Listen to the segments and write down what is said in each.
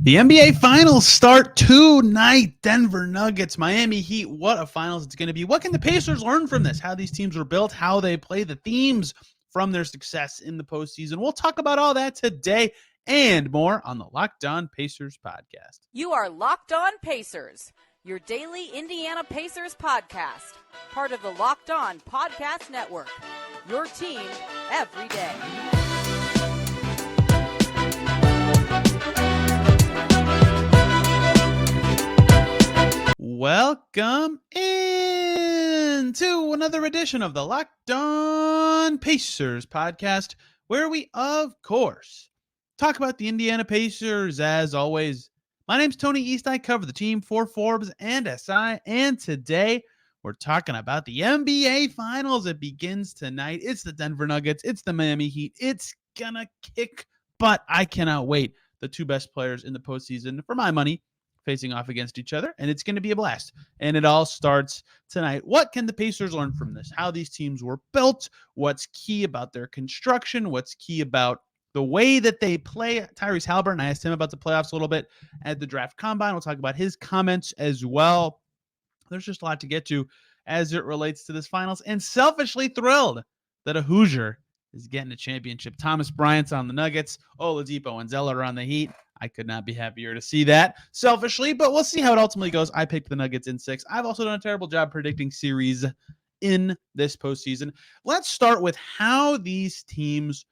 The NBA Finals start tonight. Denver Nuggets, Miami Heat. What a finals it's going to be. What can the Pacers learn from this? How these teams were built, how they play, the themes from their success in the postseason. We'll talk about all that today and more on the Locked On Pacers podcast. You are Locked On Pacers, your daily Indiana Pacers podcast, part of the Locked On Podcast Network, your team every day. Welcome in to another edition of the Locked On Pacers podcast, where we, of course, talk about the Indiana Pacers. As always, my name's Tony East. I cover the team for Forbes and SI, and today we're talking about the NBA Finals. It begins tonight. It's the Denver Nuggets. It's the Miami Heat. It's gonna kick butt. I cannot wait. The two best players in the postseason, for my money, facing off against each other, and it's going to be a blast. And it all starts tonight. What can the Pacers learn from this? How these teams were built? What's key about their construction? What's key about the way that they play? Tyrese Halliburton, I asked him about the playoffs a little bit at the draft combine. We'll talk about his comments as well. There's just a lot to get to as it relates to this finals, and selfishly thrilled that a Hoosier is getting a championship. Thomas Bryant's on the Nuggets. Oladipo and Zeller are on the Heat. I could not be happier to see that selfishly, but we'll see how it ultimately goes. I picked the Nuggets in 6. I've also done a terrible job predicting series in this postseason. Let's start with how these teams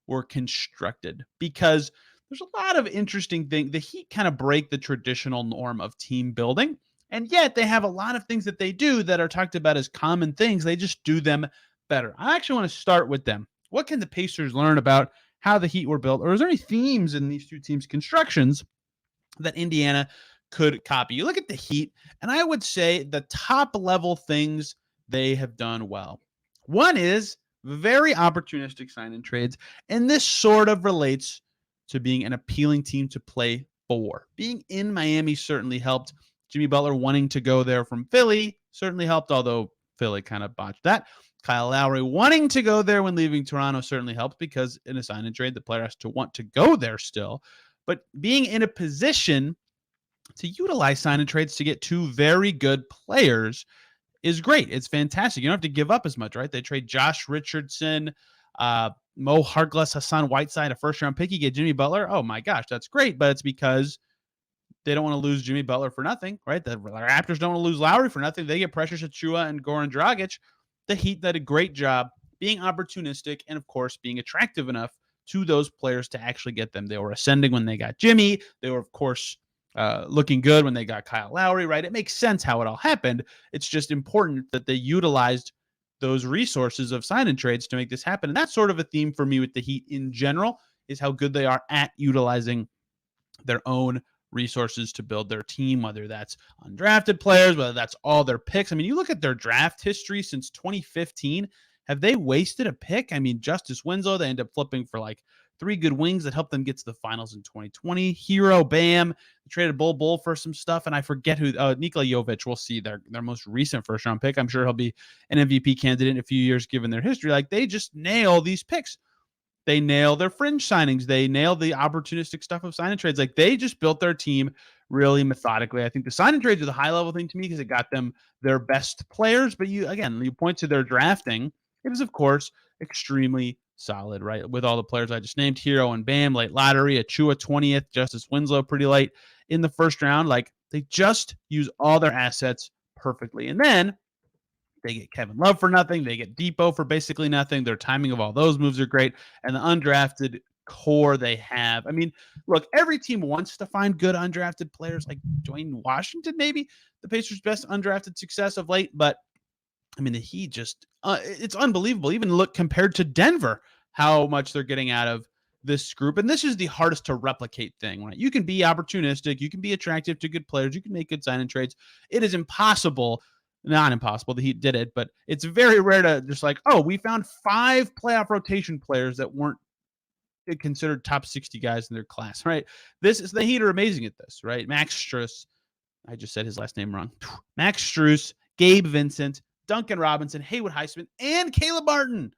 were constructed, because there's a lot of interesting things. The Heat kind of break the traditional norm of team building, and yet they have a lot of things that they do that are talked about as common things. They just do them better. I actually want to start with them. What can the Pacers learn about how the Heat were built, or is there any themes in these two teams' constructions that Indiana could copy? You look at the Heat, and I would say the top level things they have done well. One is very opportunistic sign-in trades, and this sort of relates to being an appealing team to play for. Being in Miami certainly helped. Jimmy Butler wanting to go there from Philly certainly helped, although Philly kind of botched that. Kyle Lowry wanting to go there when leaving Toronto certainly helps, because in a sign and trade, the player has to want to go there still. But being in a position to utilize sign and trades to get two very good players is great. It's fantastic. You don't have to give up as much, right? They trade Josh Richardson, Mo Harkless, Hassan Whiteside, a first-round pick. You get Jimmy Butler. Oh, my gosh, that's great. But it's because they don't want to lose Jimmy Butler for nothing, right? The Raptors don't want to lose Lowry for nothing. They get Precious Achiuwa and Goran Dragic. The Heat did a great job being opportunistic and, of course, being attractive enough to those players to actually get them. They were ascending when they got Jimmy. They were, of course, looking good when they got Kyle Lowry, right? It makes sense how it all happened. It's just important that they utilized those resources of sign and trades to make this happen. And that's sort of a theme for me with the Heat in general, is how good they are at utilizing their own resources to build their team, whether that's undrafted players, whether that's all their picks. I mean, you look at their draft history since 2015. Have they wasted a pick? I mean, Justice Winslow, they end up flipping for like 3 good wings that helped them get to the finals in 2020. Hero, Bam, they traded Bull for some stuff, and I forget who, Nikola Jovic, we'll see, their most recent first-round pick. I'm sure he'll be an MVP candidate in a few years given their history. Like, they just nail these picks. They nail their fringe signings. They nail the opportunistic stuff of sign and trades. Like, they just built their team really methodically. I think the sign and trades are the high level thing to me because it got them their best players. But you point to their drafting. It is, of course, extremely solid, right? With all the players I just named, Hero and Bam, late lottery, Achiuwa 20th, Justice Winslow pretty late in the first round. Like, they just use all their assets perfectly. And then they get Kevin Love for nothing. They get Depot for basically nothing. Their timing of all those moves are great. And the undrafted core they have. I mean, look, every team wants to find good undrafted players, like Dwayne Washington, maybe the Pacers' best undrafted success of late. But I mean, the Heat just, it's unbelievable. Even look compared to Denver, how much they're getting out of this group. And this is the hardest to replicate thing, right? You can be opportunistic. You can be attractive to good players. You can make good sign and trades. It is impossible. Not impossible. The Heat did it, but it's very rare to just like, oh, we found 5 playoff rotation players that weren't considered top 60 guys in their class, right? The Heat are amazing at this, right? Max Strus, I just said his last name wrong. Max Strus, Gabe Vincent, Duncan Robinson, Haywood Highsmith, and Caleb Martin,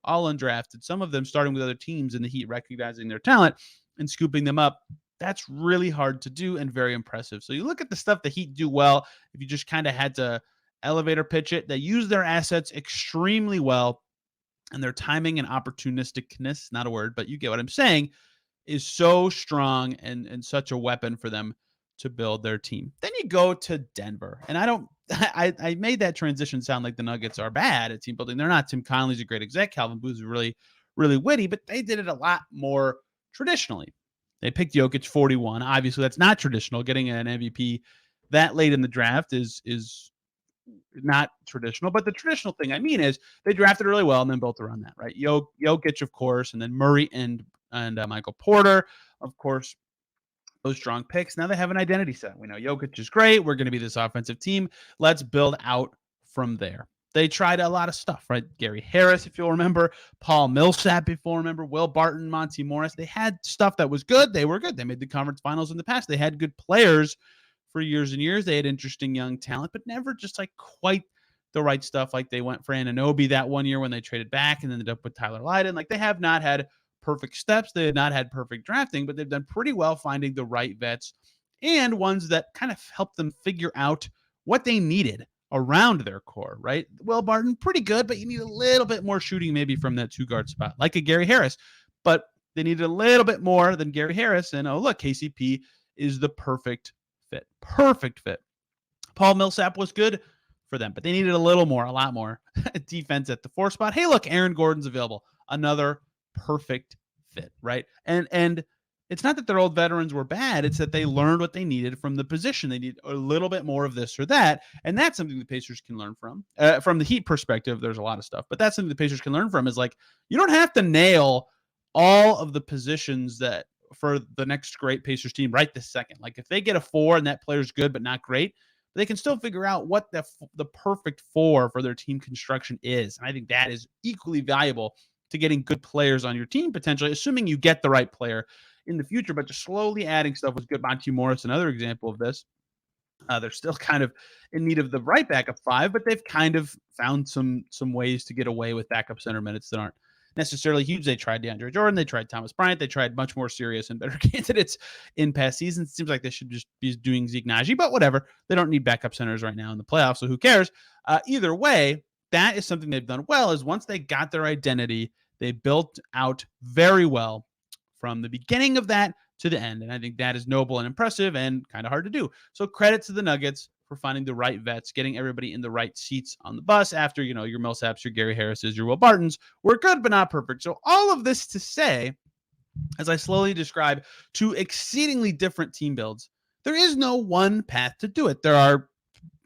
all undrafted. Some of them starting with other teams, and the Heat recognizing their talent and scooping them up That's really hard to do and very impressive. So you look at the stuff the Heat do well. If you just kind of had to elevator pitch it, they use their assets extremely well, and their timing and opportunisticness, not a word, but you get what I'm saying, is so strong and such a weapon for them to build their team. Then you go to Denver, and I don't. I made that transition sound like the Nuggets are bad at team building. They're not. Tim Connelly's a great exec. Calvin Booth's really, really witty, but they did it a lot more traditionally. They picked Jokic 41. Obviously, that's not traditional. Getting an MVP that late in the draft is not traditional. But the traditional thing I mean is they drafted really well and then built around that, right? Jokic, of course, and then Murray and Michael Porter, of course, those strong picks. Now they have an identity set. We know Jokic is great. We're going to be this offensive team. Let's build out from there. They tried a lot of stuff, right? Gary Harris, if you'll remember, Paul Millsap, if you'll remember, Will Barton, Monty Morris. They had stuff that was good. They were good. They made the conference finals in the past. They had good players for years and years. They had interesting young talent, but never just like quite the right stuff. Like they went for Anunoby that one year when they traded back and ended up with Tyler Lydon. Like they have not had perfect steps. They have not had perfect drafting, but they've done pretty well finding the right vets and ones that kind of help them figure out what they needed around their core, right? Will Barton, pretty good, but you need a little bit more shooting maybe from that two guard spot, like a Gary Harris. But they needed a little bit more than Gary Harris. And oh, look, KCP is the perfect fit. Perfect fit. Paul Millsap was good for them, but they needed a little more, a lot more defense at the 4 spot. Hey, look, Aaron Gordon's available. Another perfect fit, right? And it's not that their old veterans were bad. It's that they learned what they needed from the position. They need a little bit more of this or that. And that's something the Pacers can learn from. From the Heat perspective, there's a lot of stuff, but that's something the Pacers can learn from is like, you don't have to nail all of the positions that for the next great Pacers team right this second. Like if they get a 4 and that player's good, but not great, they can still figure out what the perfect 4 for their team construction is. And I think that is equally valuable to getting good players on your team, potentially, assuming you get the right player in the future. But just slowly adding stuff was good. Monty Morris, another example of this. They're still kind of in need of the right backup 5, but they've kind of found some ways to get away with backup center minutes that aren't necessarily huge. They tried DeAndre Jordan. They tried Thomas Bryant. They tried much more serious and better candidates in past seasons. It seems like they should just be doing Zeke Naji, but whatever. They don't need backup centers right now in the playoffs, so who cares? Either way, that is something they've done well, is once they got their identity, they built out very well from the beginning of that to the end. And I think that is noble and impressive and kind of hard to do. So credit to the Nuggets for finding the right vets, getting everybody in the right seats on the bus after, your Millsaps, your Gary Harris's, your Will Bartons were good, but not perfect. So all of this to say, as I slowly describe two exceedingly different team builds, there is no one path to do it. There are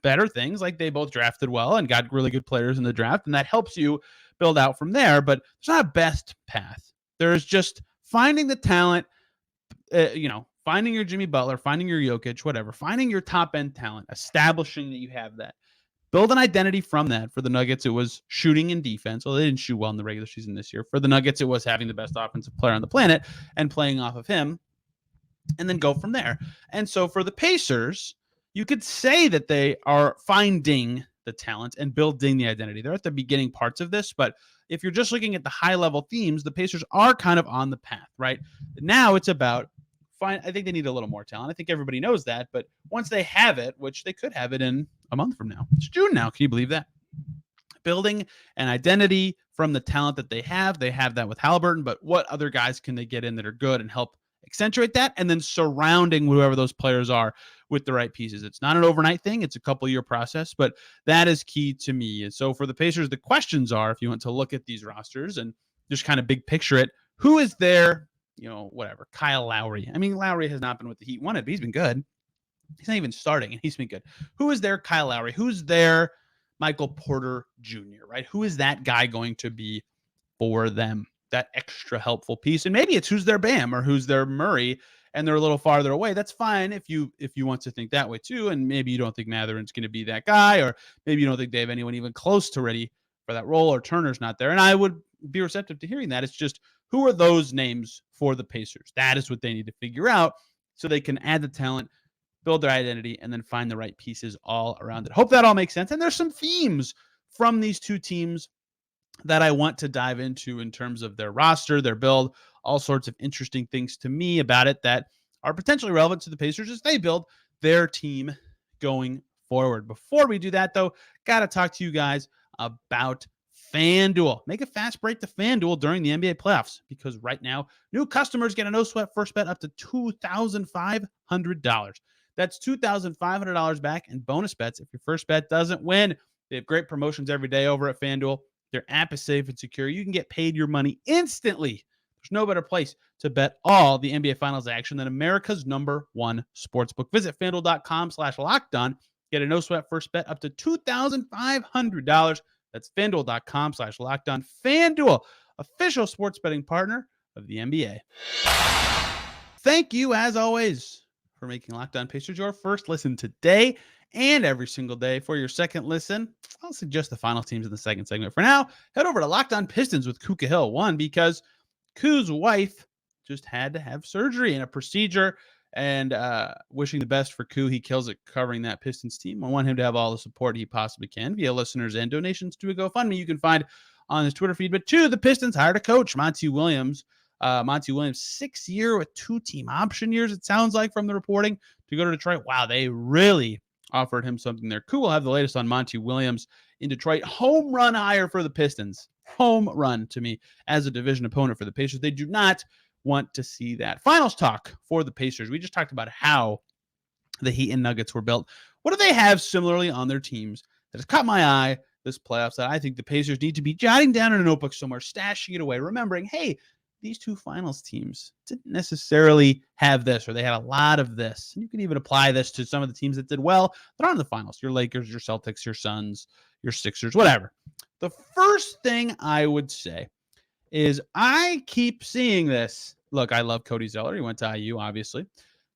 better things, like they both drafted well and got really good players in the draft, and that helps you build out from there. But there's not a best path. There's just finding the talent, finding your Jimmy Butler, finding your Jokic, whatever, finding your top end talent, establishing that you have that. Build an identity from that. For the Nuggets, it was shooting and defense. Well, they didn't shoot well in the regular season this year. For the Nuggets, it was having the best offensive player on the planet and playing off of him, and then go from there. And so for the Pacers, you could say that they are finding the talent and building the identity. They're at the beginning parts of this, but if you're just looking at the high level themes, the Pacers are kind of on the path, right? Now it's about I think they need a little more talent. I think everybody knows that, but once they have it, which they could have it in a month from now, it's June now. Can you believe that? Building an identity from the talent that they have that with Halliburton, but what other guys can they get in that are good and help accentuate that? And then surrounding whoever those players are with the right pieces. It's not an overnight thing. It's a couple-year process, but that is key to me. And so for the Pacers, the questions are, if you want to look at these rosters and just kind of big picture it, who is there? Whatever. Kyle Lowry. I mean, Lowry has not been with the Heat. Won it, but he's been good. He's not even starting, and he's been good. Who is there? Kyle Lowry. Who's there? Michael Porter Jr., right? Who is that guy going to be for them? That extra helpful piece. And maybe it's who's their Bam or who's their Murray, and they're a little farther away. That's fine if you want to think that way too. And maybe you don't think Mathurin's going to be that guy, or maybe you don't think they have anyone even close to ready for that role, or Turner's not there. And I would be receptive to hearing that. It's just, who are those names for the Pacers? That is what they need to figure out so they can add the talent, build their identity, and then find the right pieces all around it. Hope that all makes sense. And there's some themes from these two teams that I want to dive into in terms of their roster, their build, all sorts of interesting things to me about it that are potentially relevant to the Pacers as they build their team going forward. Before we do that, though, got to talk to you guys about FanDuel. Make a fast break to FanDuel during the NBA playoffs because right now, new customers get a no-sweat first bet up to $2,500. That's $2,500 back in bonus bets if your first bet doesn't win. They have great promotions every day over at FanDuel. Their app is safe and secure. You can get paid your money instantly. There's no better place to bet all the NBA Finals action than America's #1 sportsbook. Visit FanDuel.com/lockedon. Get a no-sweat first bet up to $2,500. That's FanDuel.com/lockedon. FanDuel, official sports betting partner of the NBA. Thank you, as always, for making Locked On Pacers your first listen today and every single day. For your second listen, I'll suggest the final teams in the second segment. For now, head over to Locked On Pistons with Kuka Hill. One, because Koo's wife just had to have surgery and a procedure, and wishing the best for Koo. He kills it covering that Pistons team. I want him to have all the support he possibly can via listeners and donations to a GoFundMe you can find on his Twitter feed. But two, the Pistons hired a coach, Monty Williams. Monty Williams, 6-year with 2 team option years, it sounds like from the reporting, to go to Detroit. Wow, they really offered him something there. Cool. We'll have the latest on Monty Williams in Detroit. Home run hire for the Pistons. Home run to me as a division opponent for the Pacers. They do not want to see that. Finals talk for the Pacers. We just talked about how the Heat and Nuggets were built. What do they have similarly on their teams that has caught my eye this playoffs that I think the Pacers need to be jotting down in a notebook somewhere, stashing it away, remembering, hey, these two finals teams didn't necessarily have this, or they had a lot of this. And you can even apply this to some of the teams that did well that aren't in the finals. Your Lakers, your Celtics, your Suns, your Sixers, whatever. The first thing I would say is I keep seeing this. Look, I love Cody Zeller. He went to IU, obviously.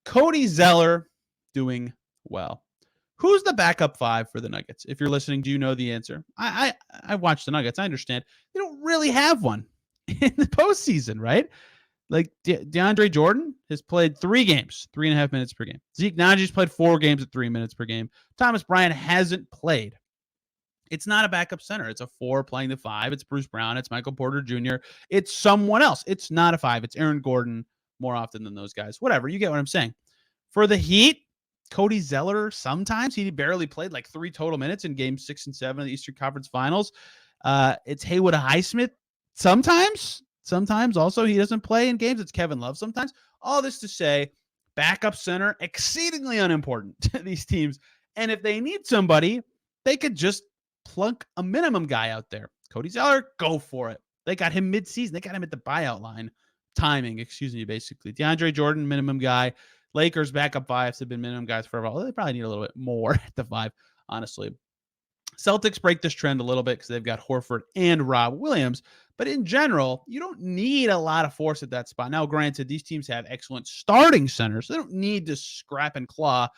Cody Zeller doing well. Who's the backup 5 for the Nuggets? If you're listening, do you know the answer? I watched the Nuggets. I understand. They don't really have one in the postseason, right? Like DeAndre Jordan has played 3 games, 3.5 minutes per game. Zeke Najee's played 4 games at 3 minutes per game. Thomas Bryant hasn't played. It's not a backup center. It's a 4 playing the 5. It's Bruce Brown. It's Michael Porter Jr. It's someone else. It's not a 5. It's Aaron Gordon more often than those guys. Whatever. You get what I'm saying. For the Heat, Cody Zeller, sometimes he barely played like 3 total minutes in games 6 and 7 of the Eastern Conference Finals. It's Haywood Highsmith sometimes. Sometimes also he doesn't play in games. It's Kevin Love sometimes. All this to say, backup center, exceedingly unimportant to these teams. And if they need somebody, they could just plunk a minimum guy out there. Cody Zeller, go for it. They got him mid-season. They got him at the buyout line. Timing, basically. DeAndre Jordan, minimum guy. Lakers backup 5s have been minimum guys for a while. They probably need a little bit more at the 5, honestly. Celtics break this trend a little bit because they've got Horford and Rob Williams. But in general, you don't need a lot of force at that spot. Now, granted, these teams have excellent starting centers. So they don't need to scrap and claw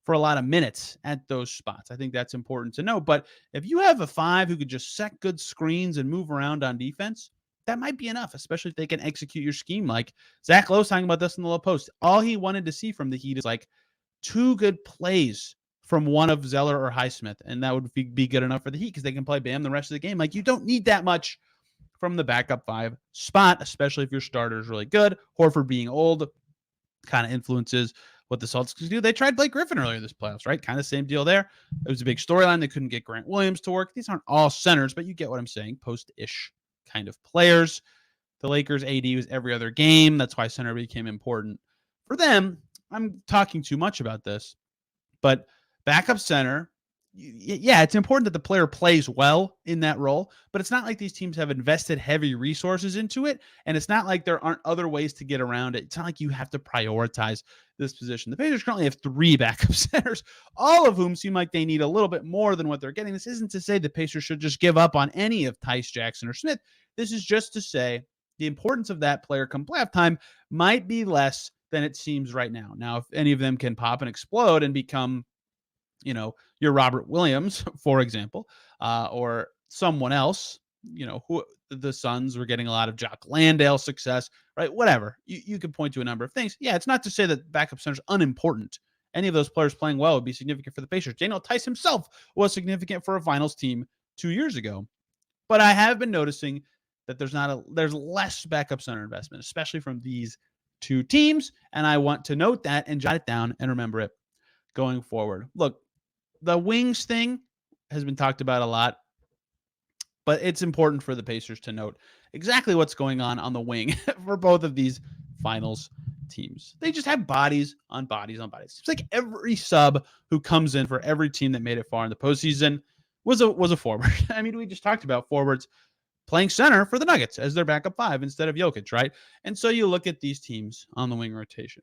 for a lot of minutes at those spots. I think that's important to know. But if you have a 5 who could just set good screens and move around on defense, that might be enough, especially if they can execute your scheme. Like Zach Lowe's talking about this in the low post. All he wanted to see from the Heat is like 2 good plays from one of Zeller or Highsmith, and that would be good enough for the Heat because they can play Bam the rest of the game. Like you don't need that much from the backup 5 spot, especially if your starter is really good. Horford being old kind of influences what the Celtics do. They tried Blake Griffin earlier this playoffs, right? Kind of same deal there. It was a big storyline. They couldn't get Grant Williams to work. These aren't all centers, but you get what I'm saying. Post-ish kind of players. The Lakers AD was every other game. That's why center became important for them. I'm talking too much about this, but backup center, yeah, it's important that the player plays well in that role, but it's not like these teams have invested heavy resources into it, and it's not like there aren't other ways to get around it. It's not like you have to prioritize this position. The Pacers currently have 3 backup centers, all of whom seem like they need a little bit more than what they're getting. This isn't to say the Pacers should just give up on any of Tice Jackson or Smith. This is just to say the importance of that player come playoff time might be less than it seems right now. Now, if any of them can pop and explode and become, your Robert Williams, for example, or someone else, who the Suns were getting a lot of Jock Landale success, right? Whatever. You could point to a number of things. Yeah, it's not to say that backup center is unimportant. Any of those players playing well would be significant for the Pacers. Daniel Tice himself was significant for a finals team 2 years ago. But I have been noticing that there's less backup center investment, especially from these two teams, and I want to note that and jot it down and remember it going forward. Look, the wings thing has been talked about a lot, but it's important for the Pacers to note exactly what's going on the wing for both of these finals teams. They just have bodies on bodies on bodies. It's like every sub who comes in for every team that made it far in the postseason was a forward. I mean, we just talked about forwards playing center for the Nuggets as their backup five instead of Jokic, right? And so you look at these teams on the wing rotation.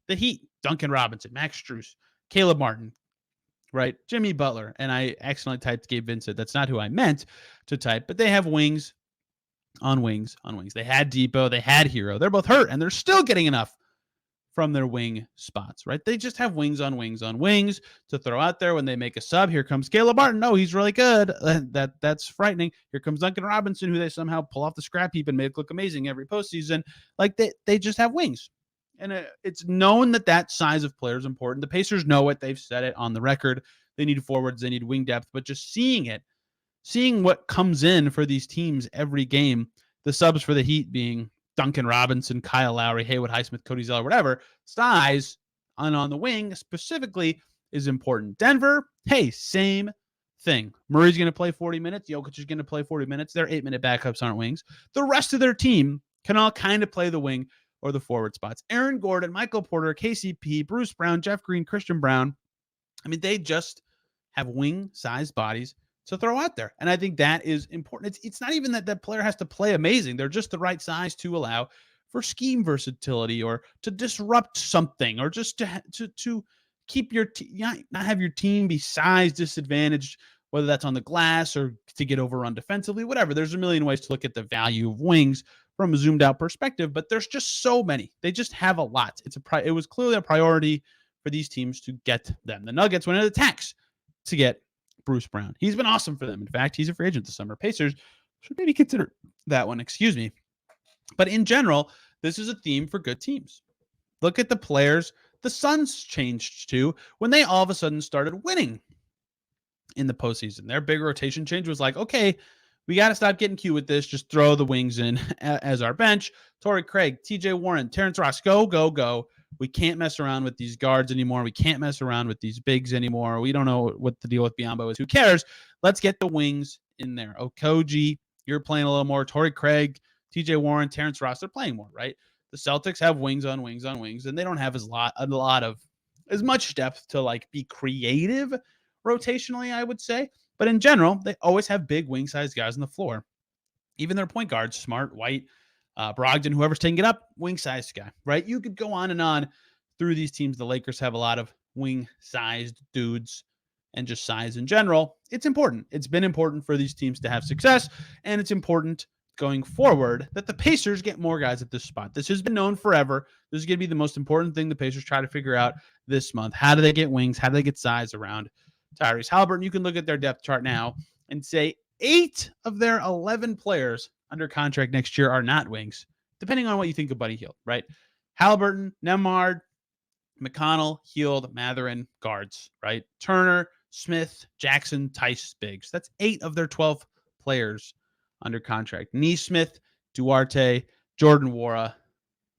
The Heat, Duncan Robinson, Max Strus, Caleb Martin, right? Jimmy Butler. And I accidentally typed Gabe Vincent. That's not who I meant to type, but they have wings on wings on wings. They had Depot, they had Hero. They're both hurt, and they're still getting enough from their wing spots, right? They just have wings on wings on wings to throw out there when they make a sub. Here comes Caleb Martin. No, he's really good. That's frightening. Here comes Duncan Robinson, who they somehow pull off the scrap heap and make it look amazing every postseason. Like they just have wings. And it's known that size of player is important. The Pacers know it. They've said it on the record. They need forwards. They need wing depth. But just seeing what comes in for these teams every game, the subs for the Heat being Duncan Robinson, Kyle Lowry, Haywood Highsmith, Cody Zeller, whatever, size on the wing specifically is important. Denver, hey, same thing. Murray's going to play 40 minutes. Jokic is going to play 40 minutes. Their 8-minute backups aren't wings. The rest of their team can all kind of play the wing or the forward spots. Aaron Gordon, Michael Porter, KCP, Bruce Brown, Jeff Green, Christian Brown. I mean, they just have wing-sized bodies to throw out there. And I think that is important. It's not even that player has to play amazing. They're just the right size to allow for scheme versatility or to disrupt something or just to keep your not have your team be size disadvantaged, whether that's on the glass or to get overrun defensively, whatever. There's a million ways to look at the value of wings from a zoomed out perspective, but there's just so many. They just have a lot. It was clearly a priority for these teams to get them. The Nuggets went into attacks to get Bruce Brown. He's been awesome for them. In fact, he's a free agent this summer. Pacers should maybe consider that one, excuse me. But in general, this is a theme for good teams. Look at the players the Suns changed to when they all of a sudden started winning in the postseason. Their big rotation change was like, okay, we got to stop getting cute with this. Just throw the wings in as our bench. Torrey Craig, TJ Warren, Terrence Ross, go. We can't mess around with these guards anymore. We can't mess around with these bigs anymore. We don't know what the deal with Biyombo is. Who cares? Let's get the wings in there. Okogie, you're playing a little more. Torrey Craig, TJ Warren, Terrence Ross, they're playing more, right? The Celtics have wings on wings on wings, and they don't have as much depth to like be creative rotationally, I would say. But in general, they always have big wing-sized guys on the floor. Even their point guards, Smart, White, Brogdon, whoever's taking it up, wing-sized guy, right? You could go on and on through these teams. The Lakers have a lot of wing-sized dudes and just size in general. It's important. It's been important for these teams to have success, and it's important going forward that the Pacers get more guys at this spot. This has been known forever. This is going to be the most important thing the Pacers try to figure out this month. How do they get wings? How do they get size around Tyrese Halliburton? You can look at their depth chart now and say 8 of their 11 players under contract next year are not wings, depending on what you think of Buddy Hield, right? Halliburton, Nembhard, McConnell, Hield, Mathurin, guards, right? Turner, Smith, Jackson, Tice, bigs. That's 8 of their 12 players under contract. Nesmith, Duarte, Jordan Nwora.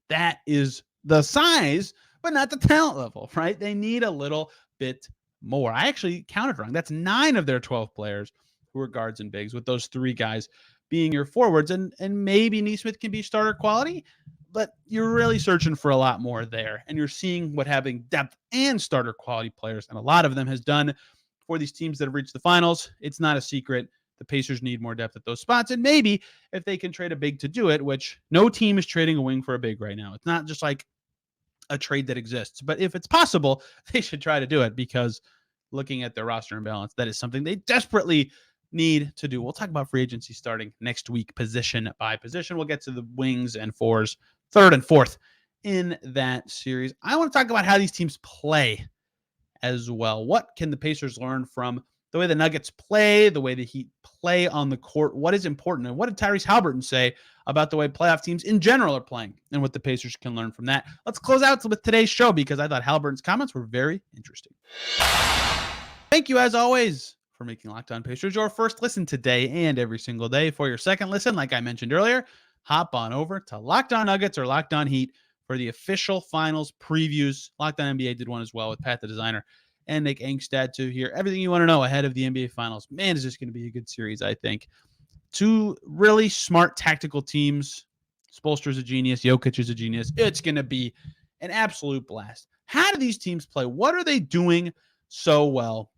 That is the size, but not the talent level, right? They need a little bit more. I actually counted wrong. That's 9 of their 12 players who are guards and bigs, with those 3 guys being your forwards. And maybe Nesmith can be starter quality, but you're really searching for a lot more there. And you're seeing what having depth and starter quality players, and a lot of them, has done for these teams that have reached the finals. It's not a secret. The Pacers need more depth at those spots. And maybe if they can trade a big to do it, which no team is trading a wing for a big right now. It's not just like a trade that exists. But if it's possible, they should try to do it, because looking at their roster imbalance, that is something they desperately need to do. We'll talk about free agency starting next week, position by position. We'll get to the wings and fours, 3rd and 4th in that series. I want to talk about how these teams play as well. What can the Pacers learn from the way the Nuggets play, the way the Heat play on the court? What is important? And what did Tyrese Halliburton say about the way playoff teams in general are playing and what the Pacers can learn from that? Let's close out with today's show, because I thought Halliburton's comments were very interesting. Thank you, as always, for making Locked On Pacers your first listen today and every single day. For your second listen, like I mentioned earlier, hop on over to Locked On Nuggets or Locked On Heat for the official finals previews. Locked On NBA did one as well with Pat the Designer and Nick Angstad to hear everything you want to know ahead of the NBA finals. Man, is this going to be a good series, I think. Two really smart tactical teams. Spoelstra's a genius. Jokic is a genius. It's going to be an absolute blast. How do these teams play? What are they doing so well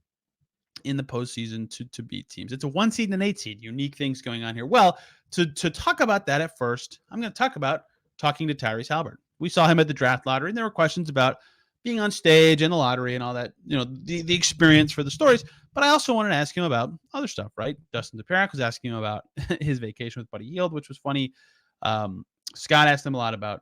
in the postseason to beat teams? It's a 1 seed and an 8 seed. Unique things going on here. Well, to talk about that at first, I'm going to talk about talking to Tyrese Haliburton. We saw him at the draft lottery, and there were questions about being on stage and the lottery and all that, the experience for the stories. But I also wanted to ask him about other stuff, right? Dustin DePerac was asking him about his vacation with Buddy Hield, which was funny. Scott asked him a lot about,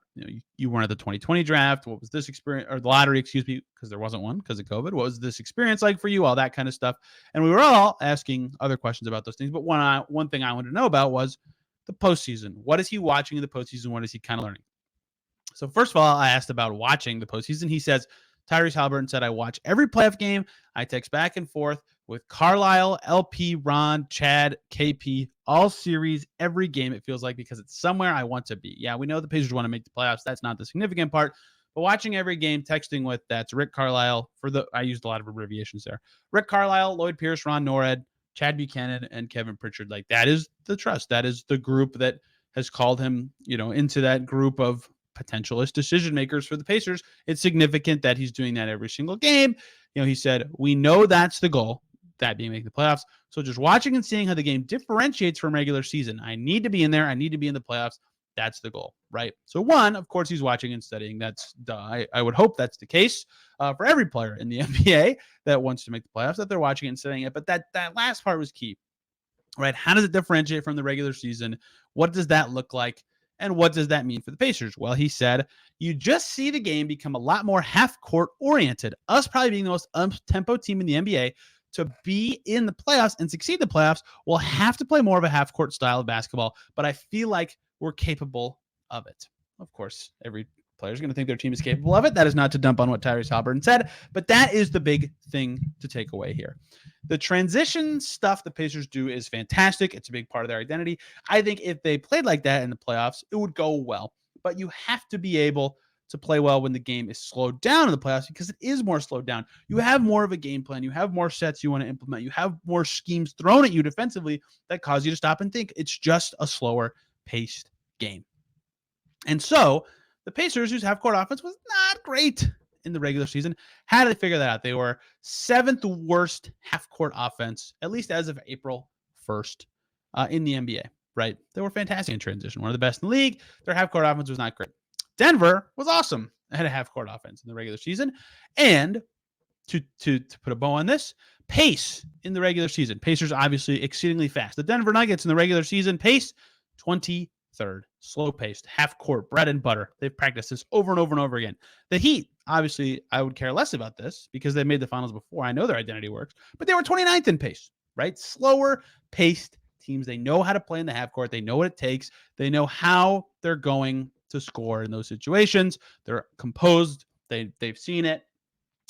you weren't at the 2020 draft. What was this experience, or the lottery, excuse me, because there wasn't one because of COVID. What was this experience like for you? All that kind of stuff. And we were all asking other questions about those things. But one thing I wanted to know about was the postseason. What is he watching in the postseason? What is he kind of learning? So first of all, I asked about watching the postseason. He says, Tyrese Haliburton said, I watch every playoff game. I text back and forth with Carlisle, LP, Ron, Chad, KP, all series, every game it feels like, because it's somewhere I want to be. Yeah, we know the Pacers want to make the playoffs. That's not the significant part. But watching every game, texting with, that's Rick Carlisle. I used a lot of abbreviations there. Rick Carlisle, Lloyd Pierce, Ron Norred, Chad Buchanan, and Kevin Pritchard. Like, that is the trust. That is the group that has called him, into that group of potentialist decision makers for the Pacers. It's significant that he's doing that every single game. He said, we know that's the goal, that being make the playoffs. So just watching and seeing how the game differentiates from regular season. I need to be in there. I need to be in the playoffs. That's the goal, right? So one, of course, he's watching and studying. That's I would hope that's the case for every player in the NBA that wants to make the playoffs, that they're watching and studying it. But that last part was key, right? How does it differentiate from the regular season? What does that look like? And what does that mean for the Pacers? Well, he said, you just see the game become a lot more half-court oriented. Us probably being the most up-tempo team in the NBA, to be in the playoffs and succeed in the playoffs, we'll have to play more of a half-court style of basketball. But I feel like we're capable of it. Of course, every player is going to think their team is capable of it. That is not to dump on what Tyrese Haliburton said, but that is the big thing to take away here. The transition stuff the Pacers do is fantastic. It's a big part of their identity. I think if they played like that in the playoffs, it would go well. But you have to be able to play well when the game is slowed down in the playoffs, because it is more slowed down. You have more of a game plan. You have more sets you want to implement. You have more schemes thrown at you defensively that cause you to stop and think. It's just a slower paced game. And so the Pacers, whose half-court offense was not great in the regular season, how did they figure that out? They were 7th worst half-court offense, at least as of April 1st, in the NBA, right? They were fantastic in transition, one of the best in the league. Their half-court offense was not great. Denver was awesome. They had a half-court offense in the regular season. And to put a bow on this, pace in the regular season. Pacers obviously exceedingly fast. The Denver Nuggets in the regular season, pace 23rd, slow-paced, half-court, bread and butter. They've practiced this over and over and over again. The Heat, obviously, I would care less about this because they made the finals before. I know their identity works, but they were 29th in pace, right? Slower-paced teams. They know how to play in the half-court. They know what it takes. They know how they're going to score in those situations. They're composed. They've seen it.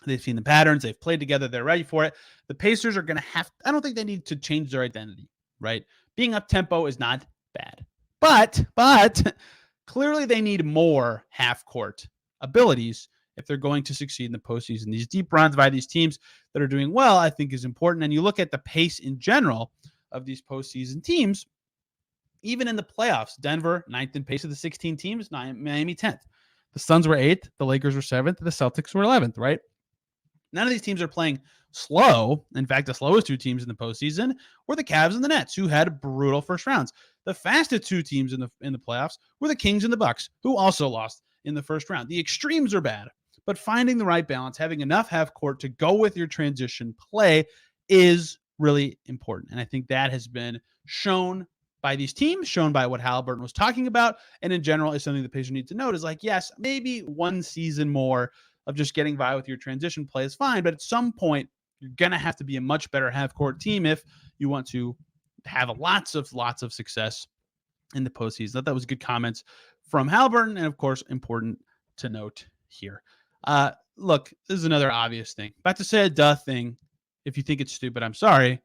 They've seen the patterns. They've played together. They're ready for it. The Pacers are going to I don't think they need to change their identity, right? Being up-tempo is not bad. But clearly they need more half-court abilities if they're going to succeed in the postseason. These deep runs by these teams that are doing well, I think, is important. And you look at the pace in general of these postseason teams, even in the playoffs, Denver, 9th in pace of the 16 teams, Miami, 10th. The Suns were 8th, the Lakers were 7th, the Celtics were 11th, right? None of these teams are playing slow. In fact, the slowest two teams in the postseason were the Cavs and the Nets, who had brutal first rounds. The fastest two teams in the playoffs were the Kings and the Bucks, who also lost in the first round. The extremes are bad, but finding the right balance, having enough half court to go with your transition play is really important. And I think that has been shown by these teams, shown by what Haliburton was talking about, and in general is something the Pacers need to note is like, yes, maybe one season more of just getting by with your transition play is fine, but at some point you're going to have to be a much better half-court team if you want to have lots of success in the postseason. I thought that was good comments from Haliburton, and of course, important to note here. Look, this is another obvious thing. About to say a duh thing. If you think it's stupid, I'm sorry.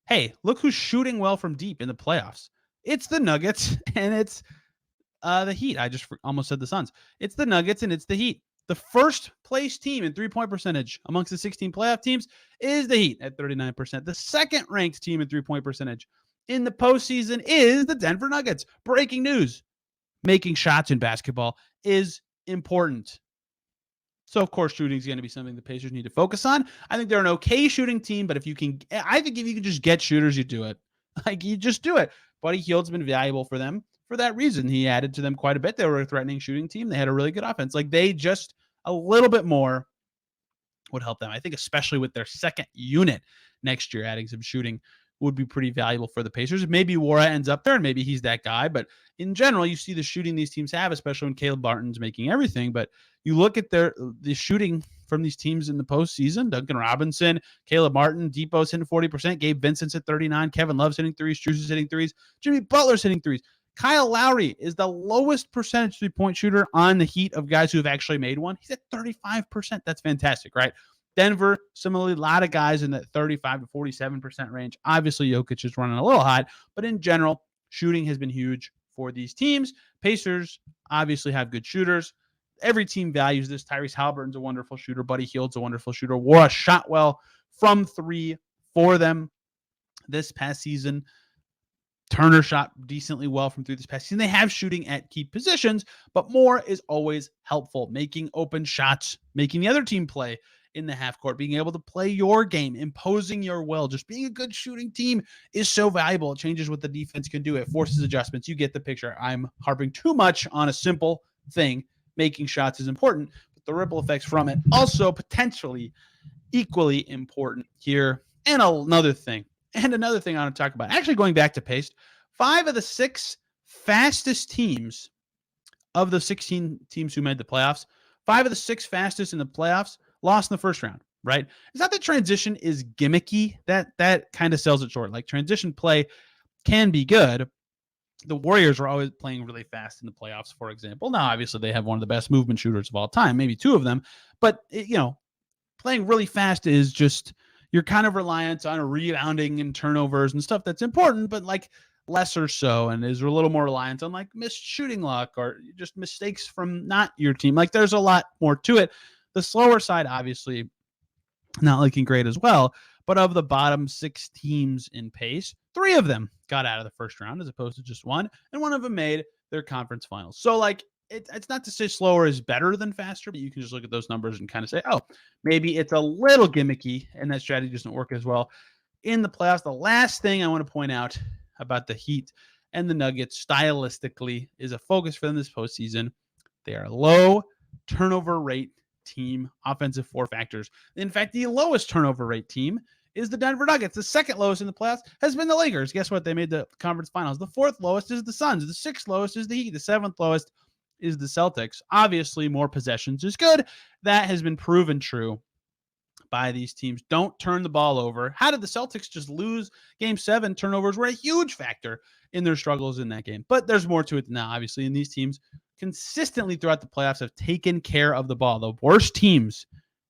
Hey, look who's shooting well from deep in the playoffs. It's the Nuggets, and it's the Heat. I just almost said the Suns. It's the Nuggets and it's the Heat. The first place team in 3-point percentage amongst the 16 playoff teams is the Heat at 39%. The second ranked team in 3-point percentage in the postseason is the Denver Nuggets. Breaking news: making shots in basketball is important. So, of course, shooting is going to be something the Pacers need to focus on. I think they're an okay shooting team, but I think if you can just get shooters, you do it. Like, you just do it. Buddy Hield's been valuable for them for that reason. He added to them quite a bit. They were a threatening shooting team. They had a really good offense. Like, they just a little bit more would help them. I think especially with their second unit next year, adding some shooting would be pretty valuable for the Pacers. Maybe Wara ends up there and maybe he's that guy. But in general, you see the shooting these teams have, especially when Caleb Barton's making everything. But you look at the shooting from these teams in the postseason: Duncan Robinson, Caleb Martin, Depot's hitting 40%, Gabe Vincent's at 39%, Kevin Love's hitting threes, Strus is hitting threes, Jimmy Butler's hitting threes. Kyle Lowry is the lowest percentage 3-point shooter on the Heat of guys who have actually made one. He's at 35%. That's fantastic, right? Denver, similarly, a lot of guys in that 35 to 47% range. Obviously, Jokic is running a little hot, but in general, shooting has been huge for these teams. Pacers obviously have good shooters. Every team values this. Tyrese Halliburton's a wonderful shooter. Buddy Hield's a wonderful shooter. Wara shot well from three for them this past season. Turner shot decently well from through this past season. They have shooting at key positions, but more is always helpful. Making open shots, making the other team play in the half court, being able to play your game, imposing your will. Just being a good shooting team is so valuable. It changes what the defense can do. It forces adjustments. You get the picture. I'm harping too much on a simple thing. Making shots is important, but the ripple effects from it also potentially equally important here. And another thing I want to talk about, actually going back to pace, 5 of the 6 fastest teams of the 16 teams who made the playoffs, 5 of the 6 fastest in the playoffs lost in the first round, right? It's not that transition is gimmicky. That kind of sells it short. Like, transition play can be good. The Warriors are always playing really fast in the playoffs, for example. Now, obviously, they have one of the best movement shooters of all time, maybe 2 of them. But, playing really fast is just, you're kind of reliant on rebounding and turnovers and stuff that's important, but like lesser so, and is a little more reliant on like missed shooting luck or just mistakes from not your team. Like, there's a lot more to it. The slower side, obviously, not looking great as well. But of the bottom 6 teams in pace, 3 of them got out of the first round as opposed to just 1, and 1 of them made their conference finals. So, like, it's not to say slower is better than faster, but you can just look at those numbers and kind of say, oh, maybe it's a little gimmicky and that strategy doesn't work as well in the playoffs. The last thing I want to point out about the Heat and the Nuggets stylistically is a focus for them this postseason. They are low turnover rate team, offensive 4 factors. In fact, the lowest turnover rate team is the Denver Nuggets. The second lowest in the playoffs has been the Lakers. Guess what? They made the conference finals. The 4th lowest is the Suns. The 6th lowest is the Heat. The 7th lowest is the Celtics. Obviously, more possessions is good. That has been proven true by these teams. Don't turn the ball over. How did the Celtics just lose Game 7? Turnovers were a huge factor in their struggles in that game. But there's more to it than that, obviously. And these teams consistently throughout the playoffs have taken care of the ball. The worst teams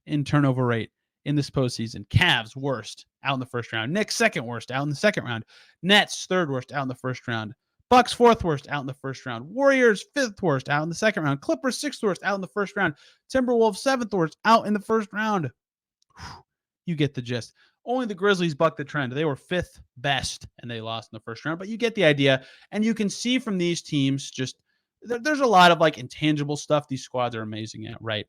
in turnover rate in this postseason: Cavs, worst, out in the first round. Knicks, second worst, out in the second round. Nets, third worst, out in the first round. Bucks, 4th worst, out in the first round. Warriors, 5th worst, out in the second round. Clippers, 6th worst, out in the first round. Timberwolves, 7th worst, out in the first round. You get the gist. Only the Grizzlies bucked the trend. They were 5th best, and they lost in the first round. But you get the idea. And you can see from these teams, just there's a lot of like intangible stuff these squads are amazing at, right?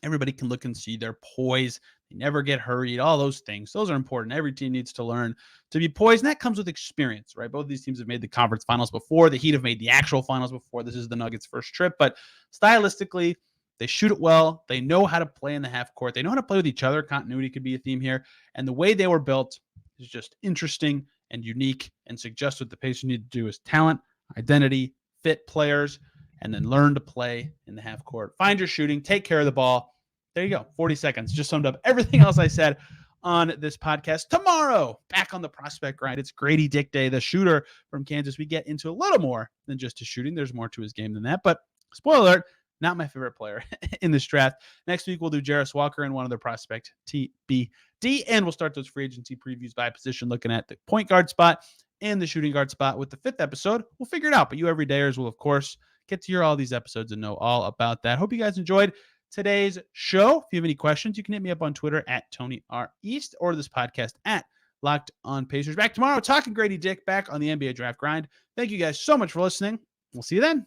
Everybody can look and see their poise. They never get hurried. All those things. Those are important. Every team needs to learn to be poised, and that comes with experience, right? Both of these teams have made the conference finals before. The Heat have made the actual finals before. This is the Nuggets' first trip. But stylistically, they shoot it well. They know how to play in the half court. They know how to play with each other. Continuity could be a theme here. And the way they were built is just interesting and unique, and suggests what the Pacers need to do is talent, identity, fit players, and then learn to play in the half court. Find your shooting, take care of the ball. There you go. 40 seconds. Just summed up everything else I said on this podcast. Tomorrow, back on the prospect grind. It's Grady Dick Day, the shooter from Kansas. We get into a little more than just his shooting. There's more to his game than that. But spoiler alert, not my favorite player in this draft. Next week, we'll do Jarris Walker and one other prospect, TBD. And we'll start those free agency previews by position, looking at the point guard spot and the shooting guard spot with the 5th episode. We'll figure it out. But you everydayers will, of course, get to hear all these episodes and know all about that. Hope you guys enjoyed today's show. If you have any questions, you can hit me up on Twitter at Tony R. East or this podcast at Locked on Pacers. Back tomorrow, talking Grady Dick back on the NBA draft grind. Thank you guys so much for listening. We'll see you then.